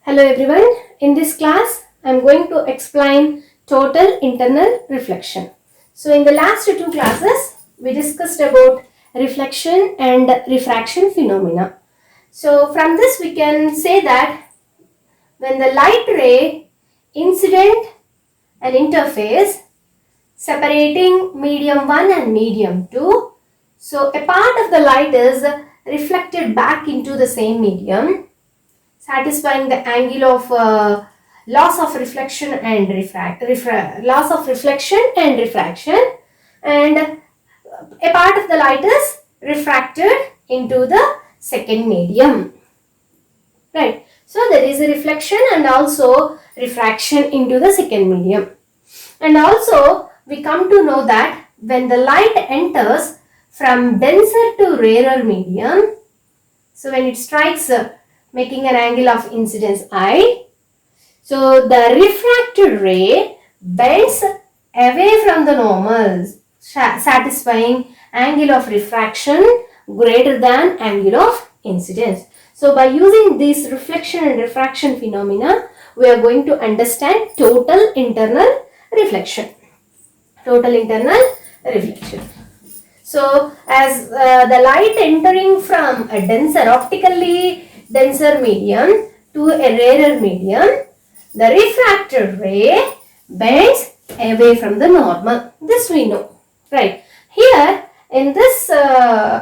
Hello everyone. In this class, I am going to explain total internal reflection. So in the last two classes, we discussed about reflection and refraction phenomena. So from this we can say that when the light ray incident and interface separating medium 1 and medium 2, so a part of the light is reflected back into the same medium, satisfying the angle of loss of reflection and loss of reflection and refraction, and a part of the light is refracted into the second medium, right? So there is a reflection and also refraction into the second medium. And also we come to know that when the light enters from denser to rarer medium, so when it strikes making an angle of incidence I, so the refracted ray bends away from the normal, satisfying angle of refraction greater than angle of incidence. So by using this reflection and refraction phenomena, we are going to understand total internal reflection. Total internal reflection. So as the light entering from a denser, optically denser medium to a rarer medium, the refracted ray bends away from the normal. This we know, right? Here in this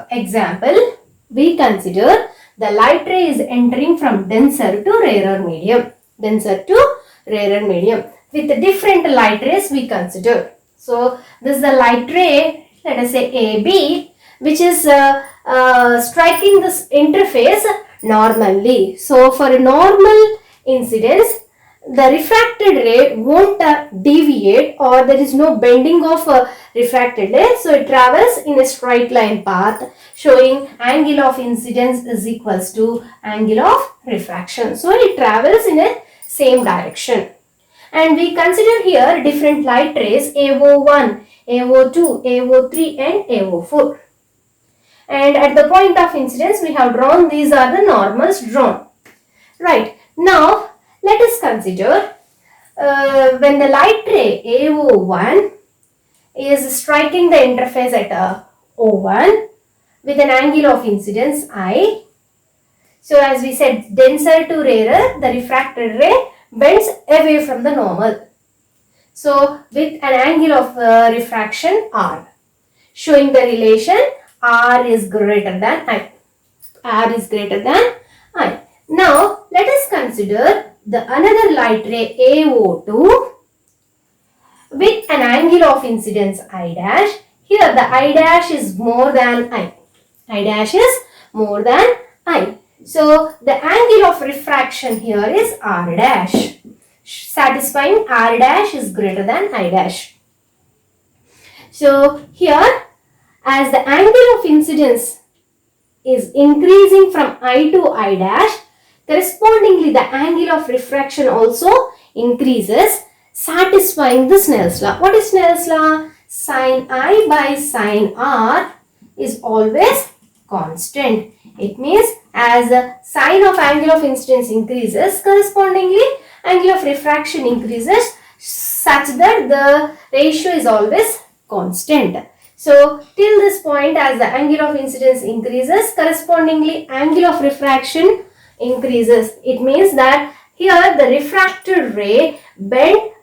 example, we consider the light ray is entering from denser to rarer medium. Denser to rarer medium. With the different light rays we consider. So this is the light ray, let us say AB, which is striking this interface normally. So for a normal incidence, the refracted ray won't deviate, or there is no bending of refracted ray. So it travels in a straight line path, showing angle of incidence is equals to angle of refraction. So it travels in a same direction. And we consider here different light rays AO1, AO2, AO3 and AO4. And at the point of incidence we have drawn, these are the normals drawn. Right. Now let us consider when the light ray AO1 is striking the interface at O1 with an angle of incidence I. So as we said, denser to rarer, the refracted ray bends away from the normal. So with an angle of refraction R, showing the relation R is greater than I. R is greater than I. Now let us consider the another light ray AO2 with an angle of incidence I dash. Here the I dash is more than I. I dash is more than I. So the angle of refraction here is R dash, satisfying R dash is greater than I dash. So here, as the angle of incidence is increasing from I to I dash, correspondingly the angle of refraction also increases, satisfying the Snell's law. What is Snell's law? Sin I by sin R is always constant. It means as the sine of angle of incidence increases, correspondingly angle of refraction increases, such that the ratio is always constant. So till this point, as the angle of incidence increases, correspondingly angle of refraction increases. It means that here the refracted ray bent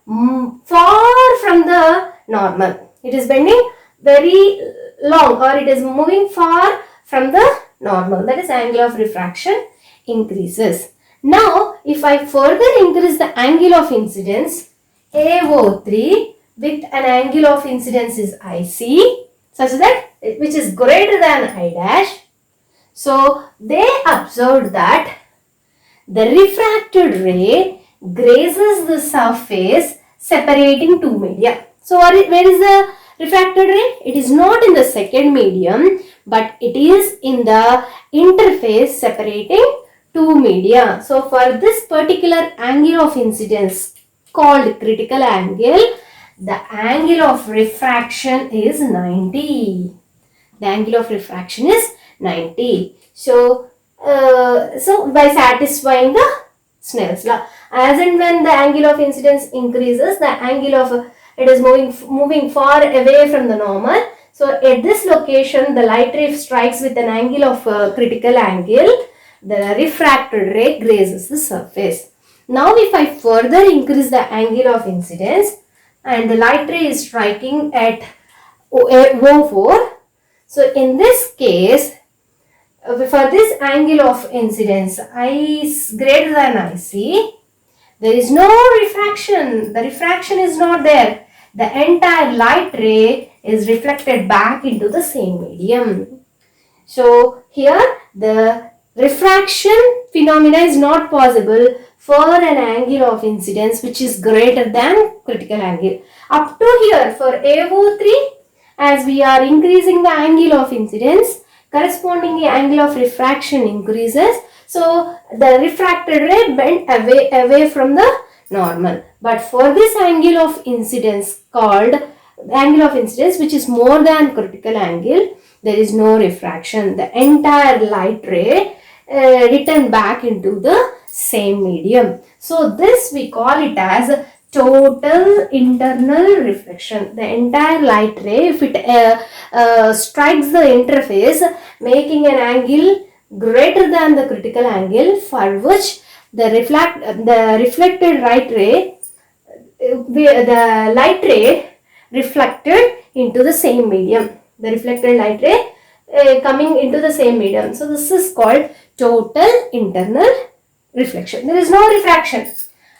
far from the normal. It is bending very long, or it is moving far from the normal. That is, angle of refraction increases. Now if I further increase the angle of incidence AO3 with an angle of incidence is IC, such that which is greater than I dash. So they observed that the refracted ray grazes the surface separating two media. So where is the refracted ray? It is not in the second medium, but it is in the interface separating two media. So for this particular angle of incidence called critical angle, the angle of refraction is 90. The angle of refraction is 90. So by satisfying the Snell's law. As and when the angle of incidence increases, the angle of it is moving far away from the normal. So at this location, the light ray strikes with an angle of critical angle. The refracted ray grazes the surface. Now if I further increase the angle of incidence and the light ray is striking at O4, so in this case, for this angle of incidence, I is greater than IC, there is no refraction. The refraction is not there. The entire light ray is reflected back into the same medium. So here the refraction phenomena is not possible for an angle of incidence which is greater than critical angle. Up to here for AO3, as we are increasing the angle of incidence, correspondingly angle of refraction increases. So the refracted ray bent away from the normal. But for this angle of incidence called angle of incidence which is more than critical angle, there is no refraction. The entire light ray return back into the same medium. So this we call it as total internal reflection. The entire light ray, if it strikes the interface, making an angle greater than the critical angle, for which the reflected light ray, the light ray reflected into the same medium. The reflected light ray coming into the same medium. So this is called total internal reflection. There is no refraction.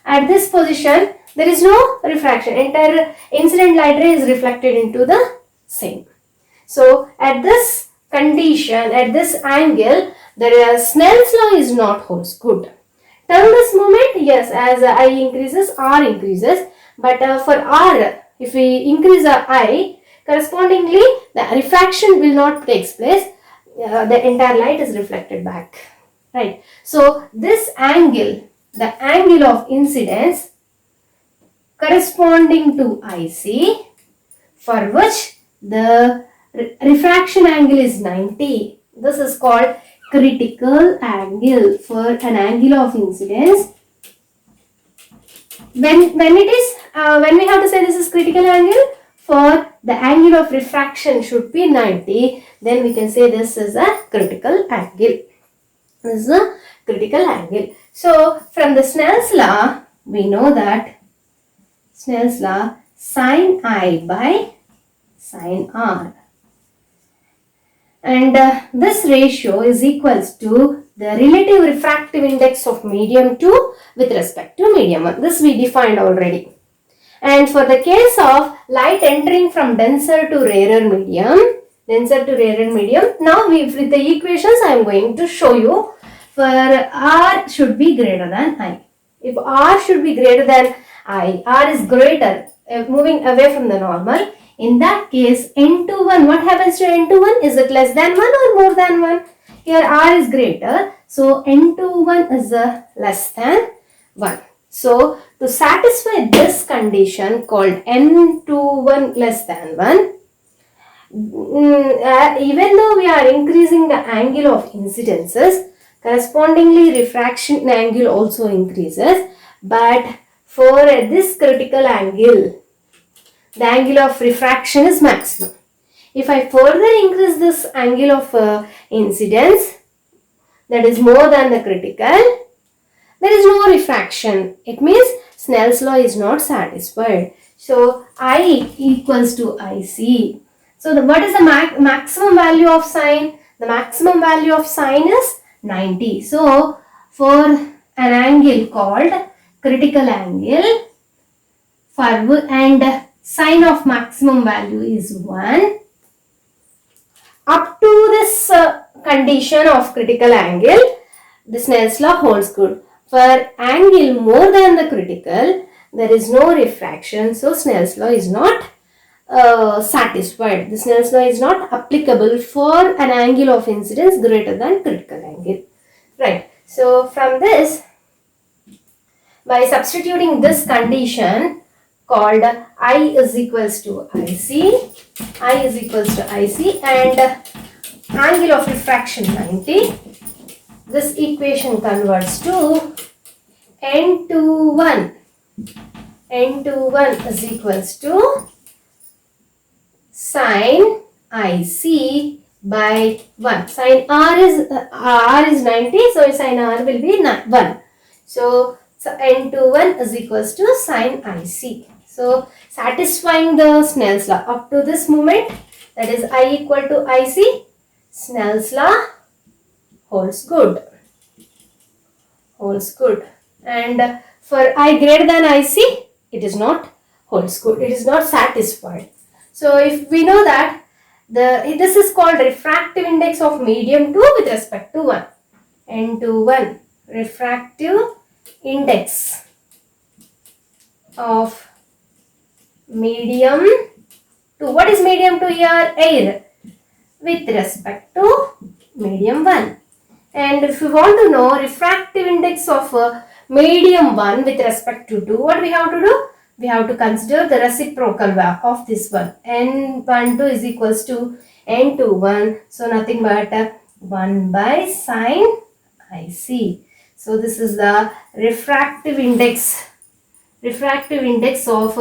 At this position, there is no refraction. Entire incident light ray is reflected into the same. So at this condition, at this angle, the Snell's law is not holds good. Terminus moment, yes, as I increases, R increases. But for R, if we increase I, correspondingly, the refraction will not take place. The entire light is reflected back. Right. So this angle, the angle of incidence corresponding to IC, for which the refraction angle is 90. This is called critical angle for an angle of incidence. When we have to say this is critical angle, for the angle of refraction should be 90, then we can say this is a critical angle. This is a critical angle. So from the Snell's law, we know that Snell's law, sin I by sin R. And this ratio is equals to the relative refractive index of medium 2 with respect to medium 1. This we defined already. And for the case of light entering from denser to rarer medium, now with the equations I am going to show you. For R should be greater than I. If R should be greater than I, R is greater, moving away from the normal. In that case, N21, what happens to N21? Is it less than 1 or more than 1? Here R is greater, so N21 is less than 1. So, to satisfy this condition called N21 less than 1, even though we are increasing the angle of incidences, correspondingly refraction angle also increases, but for this critical angle, the angle of refraction is maximum. If I further increase this angle of incidence, that is more than the critical, there is no refraction. It means Snell's law is not satisfied. So I equals to IC. So what is the maximum value of sine? The maximum value of sine is 90. So for an angle called critical angle, and sine of maximum value is 1. Up to this condition of critical angle, the Snell's law holds good. For angle more than the critical, there is no refraction. So Snell's law is not satisfied. The Snell's law is not applicable for an angle of incidence greater than critical angle. Right. So from this, by substituting this condition called I is equals to IC, and angle of refraction 90, this equation converts to N21 is equals to sine IC by 1. Sine R is 90, so sine R will be 1. So N21 is equals to sine IC. So satisfying the Snell's law up to this moment, that is I equal to IC, Snell's law holds good. And for I greater than IC, it is not holds good. It is not satisfied. So if we know that this is called refractive index of medium 2 with respect to 1. N21 refractive index of medium 2. What is medium 2 here? Air with respect to medium 1. And if you want to know refractive index of medium 1 with respect to 2, what we have to do? We have to consider the reciprocal of this one. N12 is equals to N21. So nothing but 1 by sine IC. So this is the refractive index of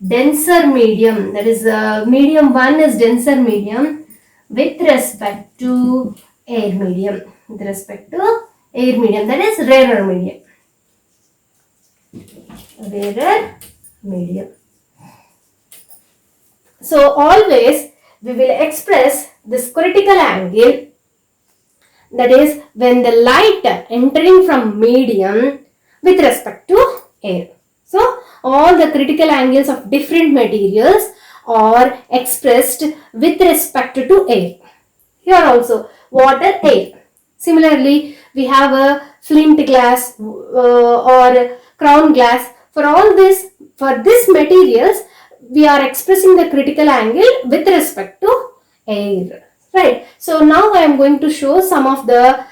denser medium. That is medium 1 is denser medium with respect to air medium. That is rarer medium. So always we will express this critical angle, that is when the light entering from medium with respect to air. So all the critical angles of different materials are expressed with respect to air. Here also water, air. Similarly, we have a flint glass or crown glass. For all this, for this materials, we are expressing the critical angle with respect to air. Right. So now I am going to show some of the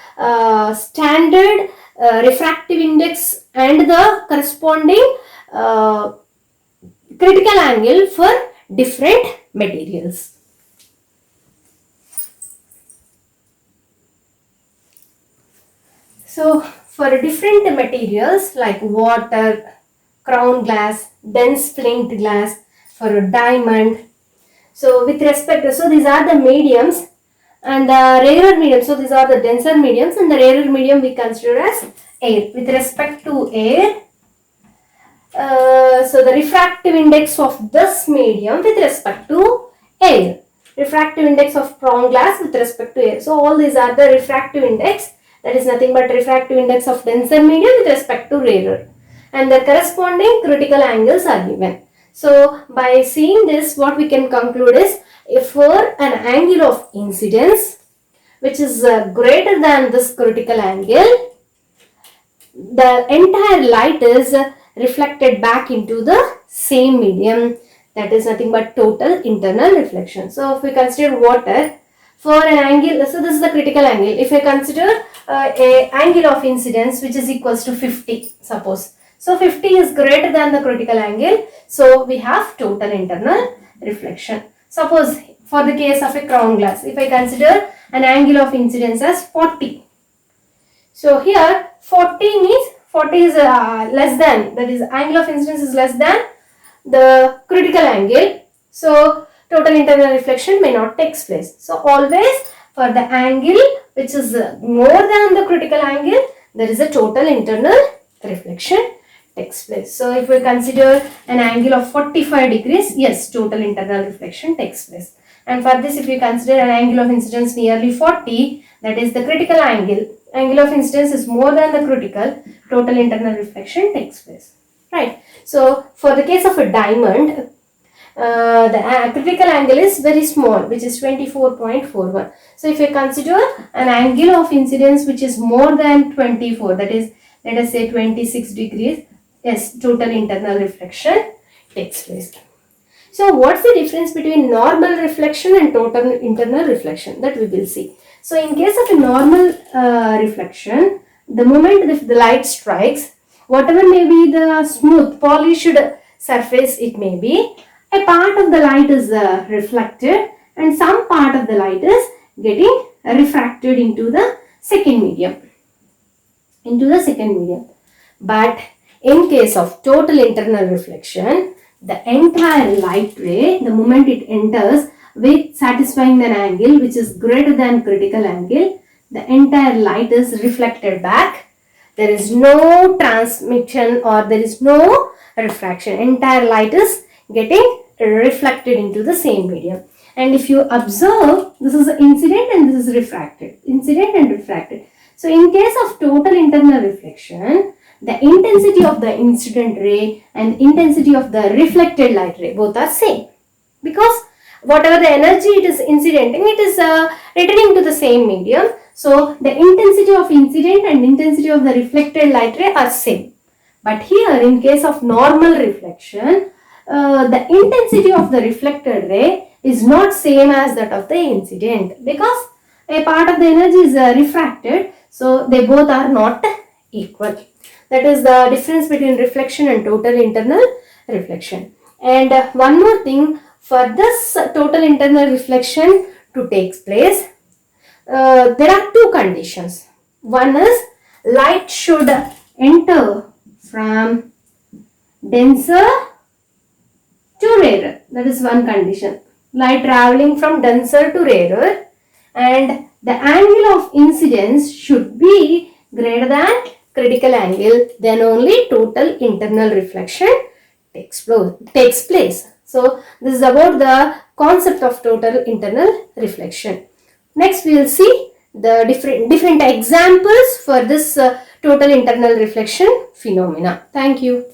standard refractive index and the corresponding critical angle for different materials. So for different materials like water, crown glass, dense flint glass, for a diamond. So with respect to, so these are the mediums and the rarer medium. So these are the denser mediums and the rarer medium we consider as air. With respect to air, so the refractive index of this medium with respect to air. Refractive index of crown glass with respect to air. So all these are the refractive index. That is nothing but refractive index of denser medium with respect to rarer. And the corresponding critical angles are given. So by seeing this, what we can conclude is, if for an angle of incidence which is greater than this critical angle, the entire light is reflected back into the same medium. That is nothing but total internal reflection. So if we consider water, for an angle, so this is the critical angle. If I consider a angle of incidence which is equals to 50, suppose. So 50 is greater than the critical angle. So we have total internal reflection. Suppose for the case of a crown glass, if I consider an angle of incidence as 40. So here 40 is less than, that is angle of incidence is less than the critical angle. So total internal reflection may not take place. So always for the angle which is more than the critical angle, there is a total internal reflection takes place. So if we consider an angle of 45 degrees, yes, total internal reflection takes place. And for this, if we consider an angle of incidence nearly 40, that is the critical angle. Angle of incidence is more than the critical, total internal reflection takes place. Right. So for the case of a diamond, the critical angle is very small, which is 24.41. So if you consider an angle of incidence which is more than 24, that is, let us say 26 degrees, yes, total internal reflection takes place. So what's the difference between normal reflection and total internal reflection? That we will see. So in case of a normal reflection, the moment if the light strikes, whatever may be the smooth, polished surface it may be, a part of the light is reflected and some part of the light is getting refracted into the second medium. But in case of total internal reflection, the entire light ray, the moment it enters with satisfying an angle which is greater than critical angle, the entire light is reflected back. There is no transmission or there is no refraction. Entire light is getting reflected into the same medium. And if you observe, this is incident and this is refracted. Incident and refracted. So in case of total internal reflection, the intensity of the incident ray and intensity of the reflected light ray both are same, because whatever the energy it is incidenting, it is returning to the same medium. So the intensity of incident and intensity of the reflected light ray are same. But here in case of normal reflection, the intensity of the reflected ray is not same as that of the incident, because a part of the energy is refracted, so they both are not equal. That is the difference between reflection and total internal reflection. And one more thing, for this total internal reflection to take place, there are two conditions. One is light should enter from denser to rarer. That is one condition. Light traveling from denser to rarer, and the angle of incidence should be greater than critical angle, then only total internal reflection takes place. So this is about the concept of total internal reflection. Next we will see the different examples for this total internal reflection phenomena. Thank you.